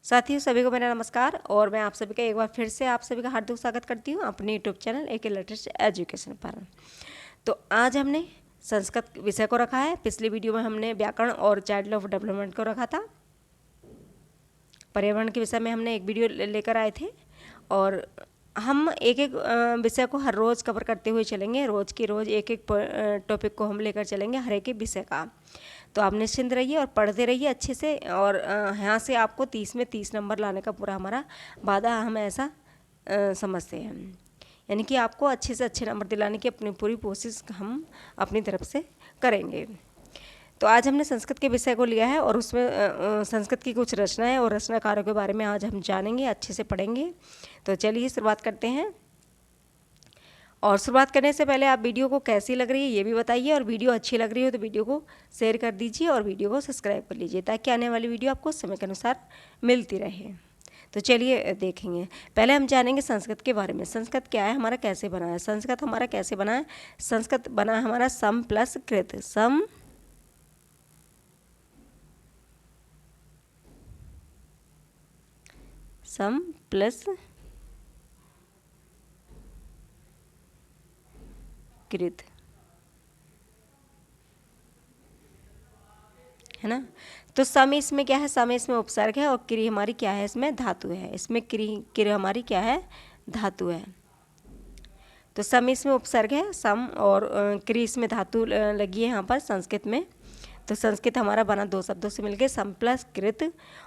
साथियों सभी को मेरा नमस्कार और मैं आप सभी का एक बार फिर से आप सभी का हार्दिक स्वागत करती हूँ अपने यूट्यूब चैनल ए के लेटेस्ट एजुकेशन पर। तो आज हमने संस्कृत विषय को रखा है। पिछली वीडियो में हमने व्याकरण और चाइल्ड ऑफ डेवलपमेंट को रखा था। पर्यावरण के विषय में हमने एक वीडियो लेकर आए थे और हम एक एक विषय को हर रोज़ कवर करते हुए चलेंगे। रोज़ की रोज़ एक एक टॉपिक को हम लेकर चलेंगे हर एक विषय का। तो आप निश्चिंत रहिए और पढ़ते रहिए अच्छे से। और यहाँ से आपको 30 में 30 नंबर लाने का पूरा हमारा वादा, हम ऐसा समझते हैं। यानी कि आपको अच्छे से अच्छे नंबर दिलाने की अपनी पूरी कोशिश हम अपनी तरफ से करेंगे। तो आज हमने संस्कृत के विषय को लिया है और उसमें संस्कृत की कुछ रचनाएं और रचनाकारों के बारे में आज हम जानेंगे, अच्छे से पढ़ेंगे। तो चलिए शुरुआत करते हैं। और शुरुआत करने से पहले आप वीडियो को कैसी लग रही है ये भी बताइए, और वीडियो अच्छी लग रही हो तो वीडियो को शेयर कर दीजिए और वीडियो को सब्सक्राइब कर लीजिए ताकि आने वाली वीडियो आपको समय के अनुसार मिलती रहे। तो चलिए देखेंगे। पहले हम जानेंगे संस्कृत के बारे में। संस्कृत क्या है, हमारा कैसे बना है। संस्कृत हमारा कैसे बना है? संस्कृत बना है हमारा सम प्लस कृत। सम प्लस कृत, है ना। तो सम इसमें क्या है? सम इसमें उपसर्ग है और क्रिया हमारी क्या है? इसमें धातु है। इसमें क्रिया हमारी क्या है? धातु है। तो सम इसमें उपसर्ग है, सम, और क्रिया इसमें धातु लगी है यहाँ पर संस्कृत में। तो संस्कृत हमारा बना दो शब्दों से मिलके सम प्लस कृत,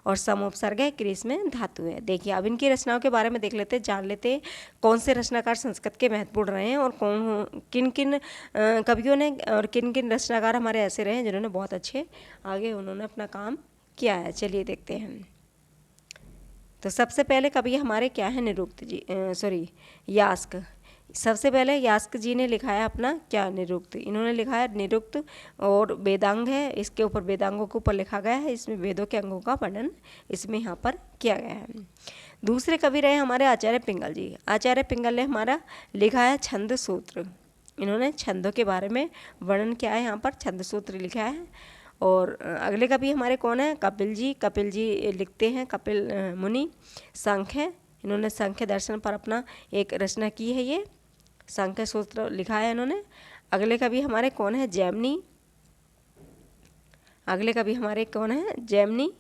और सम उपसर्ग है, क्रिया इसमें धातु है। देखिए अब इनकी रचनाओं के बारे में देख लेते हैं, जान लेते हैं कौन से रचनाकार संस्कृत के महत्वपूर्ण रहे हैं और किन किन कवियों ने और किन किन रचनाकार हमारे ऐसे रहे हैं जिन्होंने बहुत अच्छे आगे उन्होंने अपना काम किया है। चलिए देखते हैं। तो सबसे पहले कवि हमारे क्या है? निरुक्त जी, यास्क। सबसे पहले यास्क जी ने लिखा है अपना क्या? निरुक्त। इन्होंने लिखा है निरुक्त, और वेदांग है, इसके ऊपर वेदांगों के ऊपर लिखा गया है। इसमें वेदों के अंगों का वर्णन इसमें यहाँ पर किया गया है। दूसरे कवि रहे हमारे आचार्य पिंगल जी। आचार्य पिंगल ने हमारा लिखा है छंद सूत्र। इन्होंने छंदों के बारे में वर्णन किया है, यहाँ पर छंद सूत्र लिखा है। और अगले कवि हमारे कौन है? कपिल जी। कपिल जी लिखते हैं, कपिल मुनि। सांख्य, इन्होंने सांख्य दर्शन पर अपना एक रचना की है, ये सांख्य सूत्र लिखा है इन्होंने। अगले कवि हमारे कौन है? जैमिनी। अगले कवि हमारे कौन है? जैमिनी।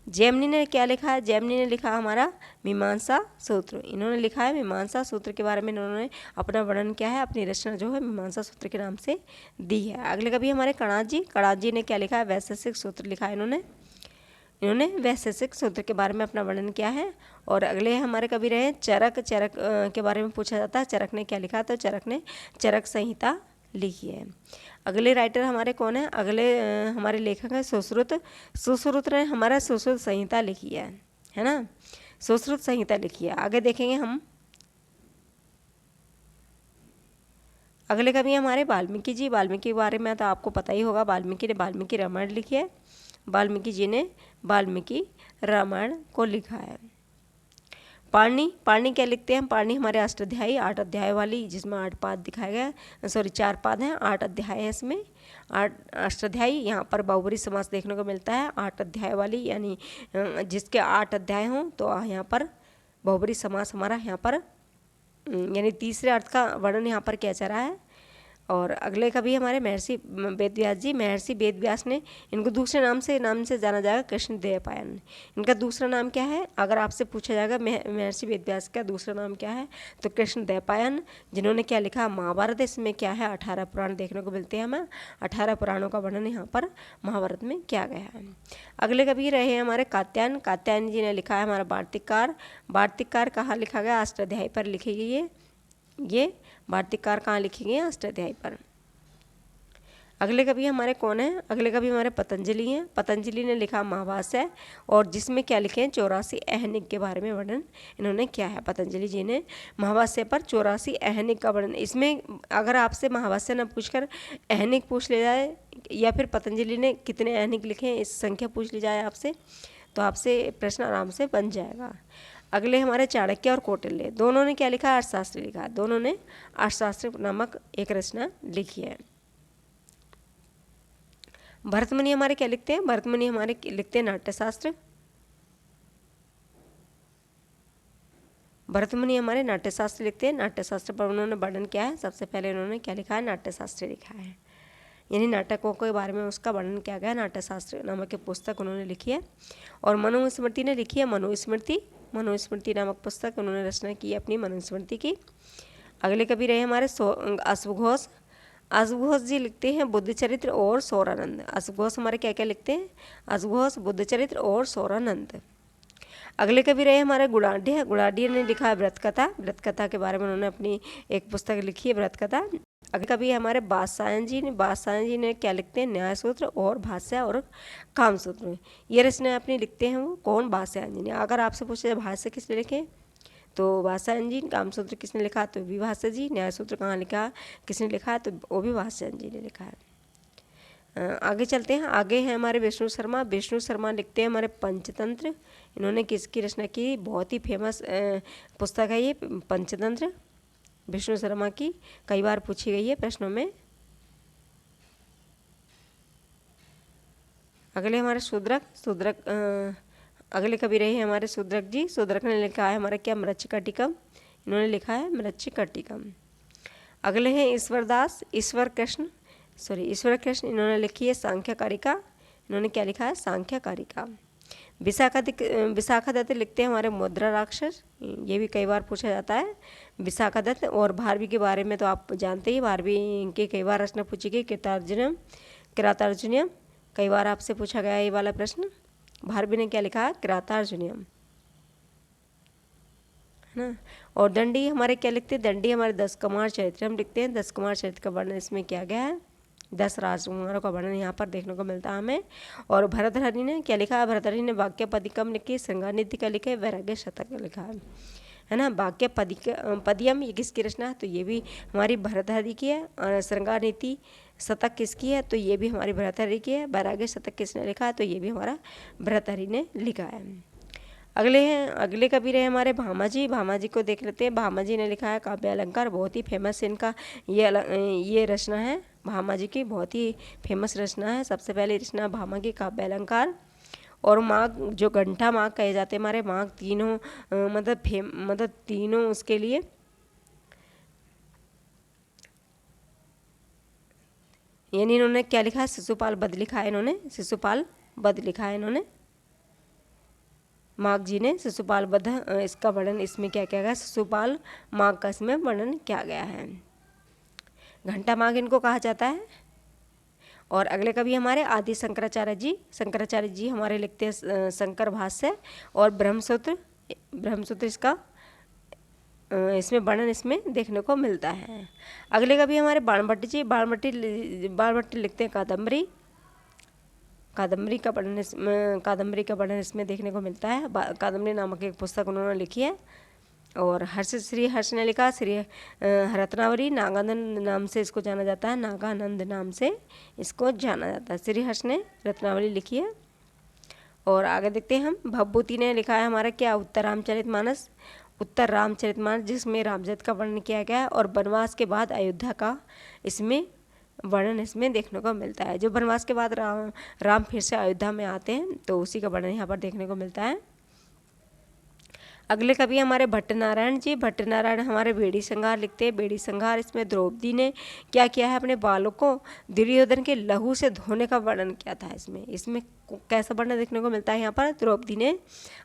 जैमिनी ने क्या लिखा है? जैमिनी ने लिखा हमारा मीमांसा सूत्र। इन्होंने लिखा है मीमांसा सूत्र के बारे में, इन्होंने अपना वर्णन किया है, अपनी रचना जो है मीमांसा सूत्र के नाम से दी है। अगले कवि हमारे कणाद जी। कणाद जी ने क्या लिखा है? वैशेषिक सूत्र लिखा है इन्होंने वैशेषिक सूत्र के बारे में अपना वर्णन किया है। और अगले हमारे कवि रहे चरक। चरक के बारे में पूछा जाता है, चरक ने क्या लिखा? तो चरक ने चरक संहिता लिखी है। अगले राइटर हमारे कौन है? अगले हमारे लेखक है सुश्रुत। सुश्रुत ने हमारा सुश्रुत संहिता लिखी है ना। सुश्रुत संहिता लिखी है। आगे देखेंगे हम। अगले कवि हमारे वाल्मीकि जी। वाल्मीकि के बारे में तो आपको पता ही होगा, वाल्मीकि ने वाल्मीकि रामायण लिखी है। वाल्मीकि जी ने वाल्मीकि रामायण को लिखा है। पाणिनि क्या लिखते हैं? पाणिनि हमारे अष्टाध्यायी, 8 अध्याय वाली, जिसमें 8 पाद दिखाया गया, 4 पाद हैं, 8 अध्याय हैं इसमें, 8 अष्टाध्यायी। यहाँ पर बहुब्रीहि समास देखने को मिलता है 8 अध्याय वाली, यानी जिसके 8 अध्याय हों तो यहाँ पर बहुब्रीहि समास हमारा यहाँ पर यानी तीसरे अर्थ का वर्णन यहाँ पर किया जा रहा है। और अगले कवि हमारे महर्षि वेदव्यास जी। महर्षि वेदव्यास ने, इनको दूसरे नाम से जाना जाएगा कृष्णद्वैपायन। इनका दूसरा नाम क्या है? अगर आपसे पूछा जाएगा महर्षि वेदव्यास का दूसरा नाम क्या है, तो कृष्णद्वैपायन, जिन्होंने क्या लिखा? महाभारत। इसमें क्या है? 18 पुराण देखने को मिलते हैं हमें। 18 पुराणों का वर्णन यहाँ पर महाभारत में किया गया है। अगले कवि रहे हैं हमारे कात्यायन। कात्यायन जी ने लिखा है हमारा वार्तिककार। वार्तिककार कहाँ लिखा गया? अष्टाध्यायी पर लिखी गई है। ये वार्तिककार कहाँ लिखी गई है? अष्टाध्यायी पर। अगले कवि हमारे कौन है? अगले कवि हमारे पतंजलि हैं। पतंजलि ने लिखा महाभाष्य, और जिसमें क्या लिखे हैं? 84 अहनिक के बारे में वर्णन इन्होंने किया है। पतंजलि जी ने महाभाष्य पर 84 अहनिक का वर्णन। इसमें अगर आपसे महाभाष्य न पूछकर अहनिक पूछ ले जाए, या फिर पतंजलि ने कितने अहनिक लिखे हैं इस संख्या पूछ ली जाए आपसे, तो आपसे प्रश्न आराम से बन जाएगा। अगले हमारे चाणक्य और कौटिल्य, दोनों ने क्या लिखा? अर्थशास्त्र लिखा है। दोनों ने अर्थशास्त्र नामक एक रचना लिखी है। भरतमुनि हमारे क्या लिखते हैं? भरतमुनि हमारे लिखते हैं नाट्यशास्त्र। भरतमुनि हमारे नाट्यशास्त्र लिखते हैं। नाट्यशास्त्र पर उन्होंने वर्णन किया है, सबसे पहले उन्होंने क्या लिखा है? नाट्यशास्त्र लिखा है, यानी नाटकों के बारे में उसका वर्णन किया गया। नाट्यशास्त्र नामक एक पुस्तक उन्होंने लिखी है। और मनुस्मृति ने लिखी है मनुस्मृति। मनुस्मृति नामक पुस्तक उन्होंने रचना की अपनी मनुस्मृति की। अगले कवि रहे हमारे अश्वघोष। अश्वघोष जी लिखते हैं बुद्ध चरित्र और सौरानंद। अश्वघोष हमारे क्या क्या लिखते हैं? अश्वघोष, बुद्ध चरित्र और सौरानंद। अगले कवि रहे हमारे गुणाढ्य। गुणाढ्य ने लिखा है व्रत कथा। व्रत कथा के बारे में उन्होंने अपनी एक पुस्तक लिखी है, व्रत कथा। अगले कवि हमारे बादशाहन जी ने। बादशाहन जी ने क्या लिखते हैं? न्याय सूत्र और भाष्य और काम सूत्र। ये रचना अपनी लिखते हैं वो कौन? बादशाहन जी ने। अगर आपसे पूछे भाष्य किसने लिखे तो बादशाहन जी। काम सूत्र किसने लिखा? तो भी भाष्य जी। न्याय सूत्र कहाँ लिखा, किसने लिखा है? तो वो भी भाष्यन जी ने लिखा है। आगे चलते हैं। आगे हैं हमारे विष्णु शर्मा। विष्णु शर्मा लिखते हैं हमारे पंचतंत्र। इन्होंने किसकी रचना की? बहुत ही फेमस पुस्तक है ये पंचतंत्र, विष्णु शर्मा की। कई बार पूछी गई है प्रश्नों में। अगले हमारे शूद्रक। शूद्रक अगले कवि रहे हमारे शूद्रक जी। शूद्रक ने लिखा है हमारा क्या? मृच्छकटिकम। इन्होंने लिखा है मृच्छकटिकम। अगले हैं ईश्वरदास। ईश्वर कृष्ण इन्होंने लिखी है सांख्यकारिका। इन्होंने क्या लिखा है? सांख्यकारिका। विशाखा दत्त लिखते हैं हमारे मुद्रा राक्षस। ये भी कई बार पूछा जाता है, विशाखा दत्त। और भारवी के बारे में तो आप जानते ही, भारवी के कई बार रचना पूछी गई, किरातार्जुनियम। कई बार आपसे पूछा गया ये वाला प्रश्न। भारवी ने क्या लिखा है? किरातार्जुनियम, है ना। और दंडी हमारे क्या लिखते हैं? दंडी हमारे 10 कुमार चरित्र हम लिखते हैं। 10 कुमार चरित्र का वर्णन इसमें किया गया है। 10 राजकुमारों का वर्णन यहाँ पर देखने को मिलता है हमें। और भरतहरि ने क्या लिखा है? भरतहरि ने वाक्य पदिकम लिखी, श्रृंगार नीति का लिखा है, वैराग्य शतक लिखा है ना। वाक्य पदियम ये किसकी रचना है? तो ये भी हमारी भरतहरि की है। और श्रृंगार नीति शतक किसकी है? तो ये भी हमारी भरतहरि की है। वैराग्य शतक किसने लिखा है? तो ये भी हमारा भरतहरि ने लिखा है। अगले कवि रहे हमारे भामाजी। भामाजी को देख लेते हैं। भामाजी ने लिखा है काव्य अलंकार। बहुत ही फेमस इनका ये रचना है भामाजी की, बहुत ही फेमस रचना है। सबसे पहले रचना भामा की काव्य अलंकार। और माघ, जो घंटा माघ कहे जाते हैं हमारे, माघ तीनों मतलब तीनों उसके लिए यानी इन्होंने क्या लिखा है? शिशुपाल वध लिखा है इन्होंने। शिशुपाल वध लिखा है इन्होंने। माघ जी ने शिशुपाल वध, इसका वर्णन इसमें क्या किया गया? शिशुपाल माघ का इसमें वर्णन किया गया है। घंटा माघ इनको कहा जाता है। और अगले कवि हमारे आदि शंकराचार्य जी। शंकराचार्य जी हमारे लिखते हैं शंकर भाष्य और ब्रह्मसूत्र। इसका इसमें वर्णन इसमें देखने को मिलता है। अगले कवि हमारे बाणभट्ट जी। बाणभट्ट लिखते हैं कादम्बरी। कादम्बरी का वर्णन इसमें देखने को मिलता है। कादम्बरी नामक एक पुस्तक उन्होंने लिखी है। और श्री हर्ष ने लिखा श्री रत्नावली। नागानंद नाम से इसको जाना जाता है। नागानंद नाम से इसको जाना जाता है। श्री हर्ष ने रत्नावली लिखी है। और आगे देखते हैं हम। भवभूति ने लिखा है हमारा क्या? उत्तर रामचरितमानस। जिसमें रामचरित का वर्णन किया गया है। और वनवास के बाद अयोध्या का इसमें वर्णन इसमें देखने को मिलता है। जो वनवास के बाद राम फिर से अयोध्या में आते हैं, तो उसी का वर्णन यहाँ पर देखने को मिलता है। अगले कवि हमारे भट्टनारायण जी। भट्टनारायण हमारे बेड़ी संहार लिखते हैं। बेड़ी संहार इसमें द्रौपदी ने क्या किया है? अपने बालों को दुर्योधन के लहू से धोने का वर्णन किया था। इसमें कैसा वर्णन देखने को मिलता है? यहाँ पर द्रौपदी ने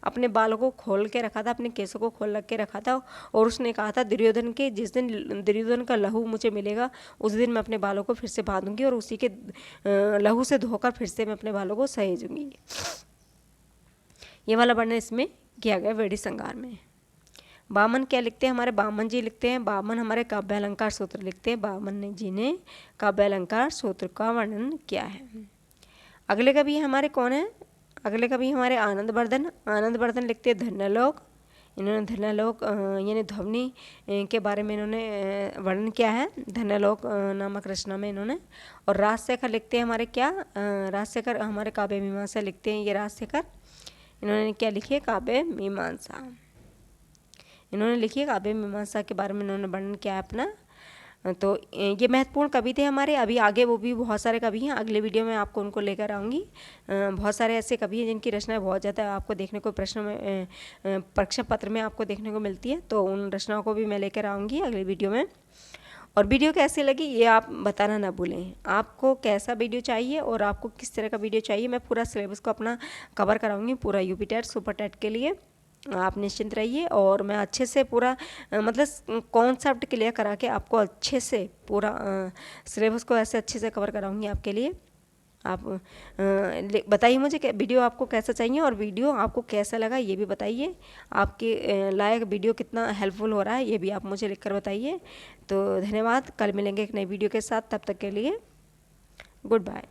अपने बालों को खोल के रखा था, अपने केसों को खोल के रखा था। और उसने कहा था दुर्योधन के, जिस दिन दुर्योधन का लहू मुझे मिलेगा उस दिन मैं अपने बालों को फिर से बांधूंगी और उसी के लहू से धोकर फिर से मैं अपने बालों को सहेजूंगी। ये वाला वर्णन इसमें किया गया बेड़ी संहार में। बामन क्या लिखते हैं? हमारे बामन जी लिखते हैं। बामन हमारे काव्य अलंकार सूत्र लिखते हैं। बामन जी ने काव्य अलंकार सूत्र का वर्णन किया है। अगले कवि हमारे कौन है? अगले कवि हमारे आनंदवर्धन। आनंदवर्धन लिखते हैं धन्यलोक। इन्होंने धन्यलोक यानी ध्वनि के बारे में इन्होंने वर्णन किया है धन्यलोक नामक रचना में इन्होंने। और राजशेखर लिखते हैं हमारे क्या? राजशेखर हमारे काव्य मीमांसा लिखते हैं। ये राजशेखर इन्होंने क्या लिखी है? काव्य मीमांसा। इन्होंने लिखी है काव्य मीमांसा के बारे में इन्होंने वर्णन किया है अपना। तो ये महत्वपूर्ण कवि थे हमारे। अभी आगे वो भी बहुत सारे कवि हैं, अगले वीडियो में आपको उनको लेकर आऊँगी। बहुत सारे ऐसे कवि हैं जिनकी रचनाएं बहुत ज़्यादा आपको देखने को प्रश्न में परीक्षा पत्र में आपको देखने को मिलती है, तो उन रचनाओं को भी मैं लेकर आऊँगी अगले वीडियो में। और वीडियो कैसी लगी ये आप बताना ना भूलें, आपको कैसा वीडियो चाहिए और आपको किस तरह का वीडियो चाहिए। मैं पूरा सिलेबस को अपना कवर कराऊंगी, पूरा यूपी टेट सुपर टेट के लिए। आप निश्चिंत रहिए, और मैं अच्छे से पूरा मतलब कॉन्सेप्ट क्लियर करा के आपको अच्छे से पूरा सिलेबस को ऐसे अच्छे से कवर कराऊंगी आपके लिए। आप बताइए मुझे वीडियो आपको कैसा चाहिए, और वीडियो आपको कैसा लगा ये भी बताइए। आपके लायक वीडियो कितना हेल्पफुल हो रहा है ये भी आप मुझे लिखकर बताइए। तो धन्यवाद, कल मिलेंगे एक नई वीडियो के साथ, तब तक के लिए गुड बाय।